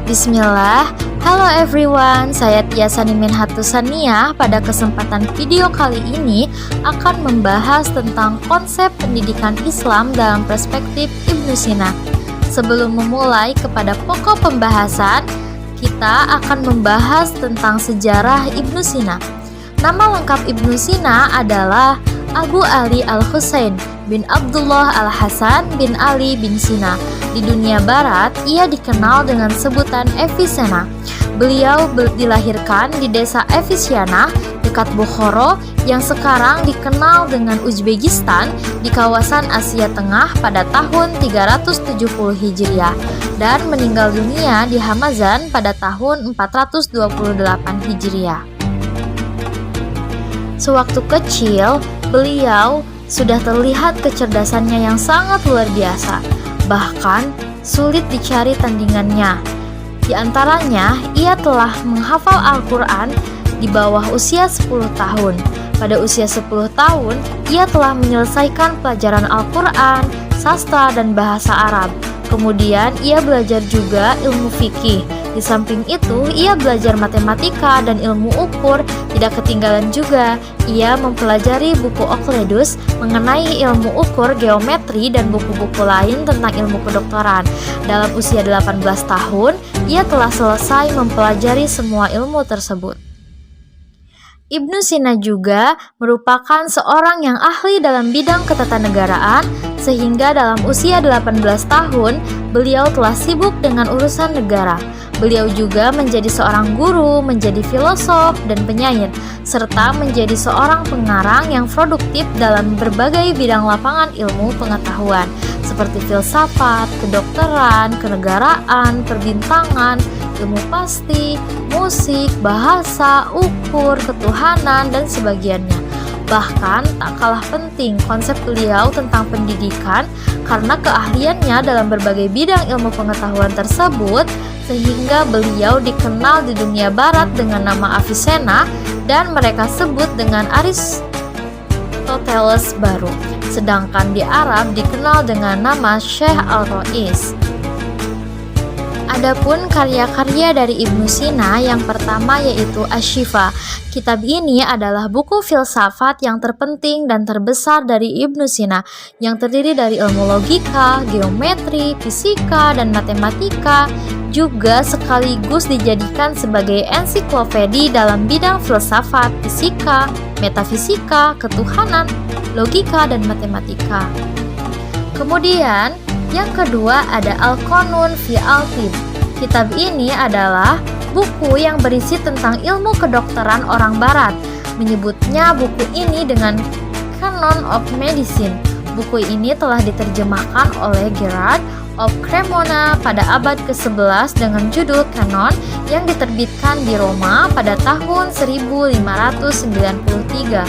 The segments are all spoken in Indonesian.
Bismillah, halo everyone, saya Tia Sanimin Hatusania. Pada kesempatan video kali ini akan membahas tentang konsep pendidikan Islam dalam perspektif Ibnu Sina. Sebelum memulai kepada pokok pembahasan, kita akan membahas tentang sejarah Ibnu Sina. Nama lengkap Ibnu Sina adalah Abu Ali Al-Husain bin Abdullah Al-Hasan bin Ali bin Sina. Di dunia barat, ia dikenal dengan sebutan Avicenna. Beliau dilahirkan di desa Avicenna dekat Bukhara yang sekarang dikenal dengan Uzbekistan di kawasan Asia Tengah pada tahun 370 Hijriah dan meninggal dunia di Hamazan pada tahun 428 Hijriah. Sewaktu kecil, beliau sudah terlihat kecerdasannya yang sangat luar biasa. Bahkan sulit dicari tandingannya. Di antaranya, ia telah menghafal Al-Quran di bawah usia 10 tahun. Pada usia 10 tahun, ia telah menyelesaikan pelajaran Al-Quran, sastra, dan bahasa Arab. Kemudian, ia belajar juga ilmu fikih. Di samping itu, ia belajar matematika dan ilmu ukur. Tidak ketinggalan juga, ia mempelajari buku Euclidus mengenai ilmu ukur, geometri, dan buku-buku lain tentang ilmu kedokteran. Dalam usia 18 tahun, ia telah selesai mempelajari semua ilmu tersebut. Ibnu Sina juga merupakan seorang yang ahli dalam bidang ketatanegaraan, sehingga dalam usia 18 tahun, beliau telah sibuk dengan urusan negara. Beliau juga menjadi seorang guru, menjadi filosof dan penyair, serta menjadi seorang pengarang yang produktif dalam berbagai bidang lapangan ilmu pengetahuan, seperti filsafat, kedokteran, kenegaraan, perbintangan, ilmu pasti, musik, bahasa, ukur, ketuhanan, dan sebagiannya. Bahkan tak kalah penting konsep beliau tentang pendidikan karena keahliannya dalam berbagai bidang ilmu pengetahuan tersebut, sehingga beliau dikenal di dunia barat dengan nama Avicenna dan mereka sebut dengan Aristoteles baru, sedangkan di Arab dikenal dengan nama Syekh Al-Rais. Adapun karya-karya dari Ibnu Sina, yang pertama yaitu Asy-Syifa. Kitab ini adalah buku filsafat yang terpenting dan terbesar dari Ibnu Sina, yang terdiri dari ilmu logika, geometri, fisika, dan matematika, juga sekaligus dijadikan sebagai ensiklopedi dalam bidang filsafat, fisika, metafisika, ketuhanan, logika, dan matematika. Kemudian, yang kedua ada Al-Qanun fi Al-Tibb. Kitab ini adalah buku yang berisi tentang ilmu kedokteran orang barat. Menyebutnya buku ini dengan Canon of Medicine. Buku ini telah diterjemahkan oleh Gerard of Cremona pada abad ke-11 dengan judul Canon yang diterbitkan di Roma pada tahun 1593.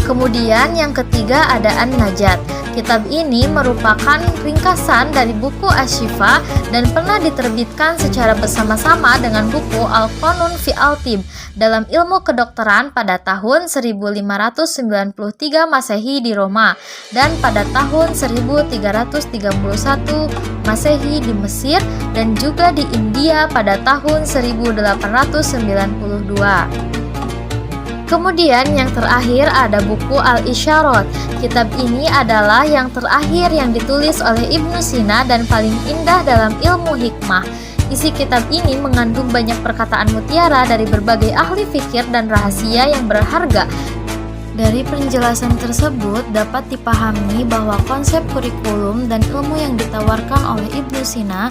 Kemudian yang ketiga ada An-Najat. Kitab ini merupakan ringkasan dari buku Asy-Syifa dan pernah diterbitkan secara bersama-sama dengan buku Al-Qanun fi Al-Tibb dalam ilmu kedokteran pada tahun 1593 Masehi di Roma dan pada tahun 1331 Masehi di Mesir dan juga di India pada tahun 1892. Kemudian yang terakhir ada buku Al-Isyarat. Kitab ini adalah yang terakhir yang ditulis oleh Ibnu Sina dan paling indah dalam ilmu hikmah. Isi kitab ini mengandung banyak perkataan mutiara dari berbagai ahli fikir dan rahasia yang berharga. Dari penjelasan tersebut dapat dipahami bahwa konsep kurikulum dan ilmu yang ditawarkan oleh Ibnu Sina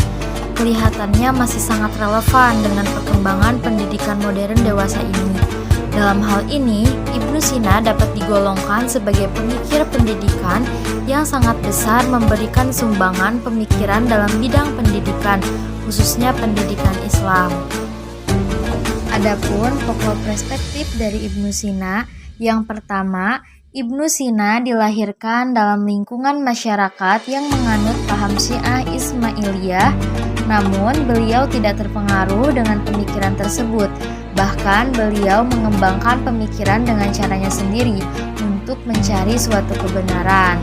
kelihatannya masih sangat relevan dengan perkembangan pendidikan modern dewasa ini. Dalam hal ini, Ibnu Sina dapat digolongkan sebagai pemikir pendidikan yang sangat besar memberikan sumbangan pemikiran dalam bidang pendidikan, khususnya pendidikan Islam. Adapun pokok perspektif dari Ibnu Sina, yang pertama, Ibnu Sina dilahirkan dalam lingkungan masyarakat yang menganut paham Syiah Ismailiyah, namun beliau tidak terpengaruh dengan pemikiran tersebut. Bahkan beliau mengembangkan pemikiran dengan caranya sendiri untuk mencari suatu kebenaran.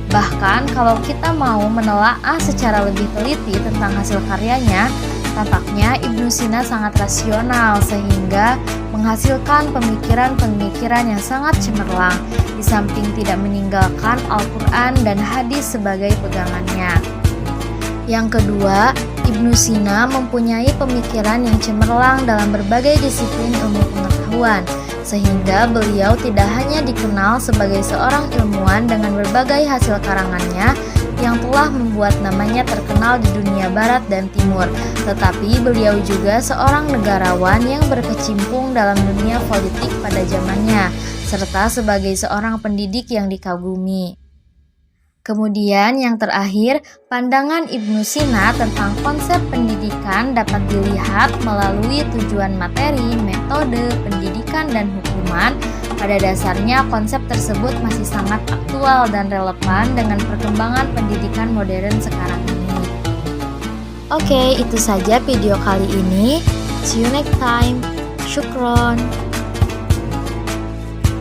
Bahkan kalau kita mau menelaah secara lebih teliti tentang hasil karyanya, tampaknya Ibnu Sina sangat rasional sehingga menghasilkan pemikiran-pemikiran yang sangat cemerlang, di samping tidak meninggalkan Al-Quran dan hadis sebagai pegangannya. Yang kedua, Ibnu Sina mempunyai pemikiran yang cemerlang dalam berbagai disiplin ilmu pengetahuan, sehingga beliau tidak hanya dikenal sebagai seorang ilmuwan dengan berbagai hasil karangannya yang telah membuat namanya terkenal di dunia barat dan timur, tetapi beliau juga seorang negarawan yang berkecimpung dalam dunia politik pada zamannya, serta sebagai seorang pendidik yang dikagumi. Kemudian yang terakhir, pandangan Ibnu Sina tentang konsep pendidikan dapat dilihat melalui tujuan materi, metode, pendidikan, dan hukuman. Pada dasarnya konsep tersebut masih sangat aktual dan relevan dengan perkembangan pendidikan modern sekarang ini. Oke, itu saja video kali ini. See you next time. Syukron.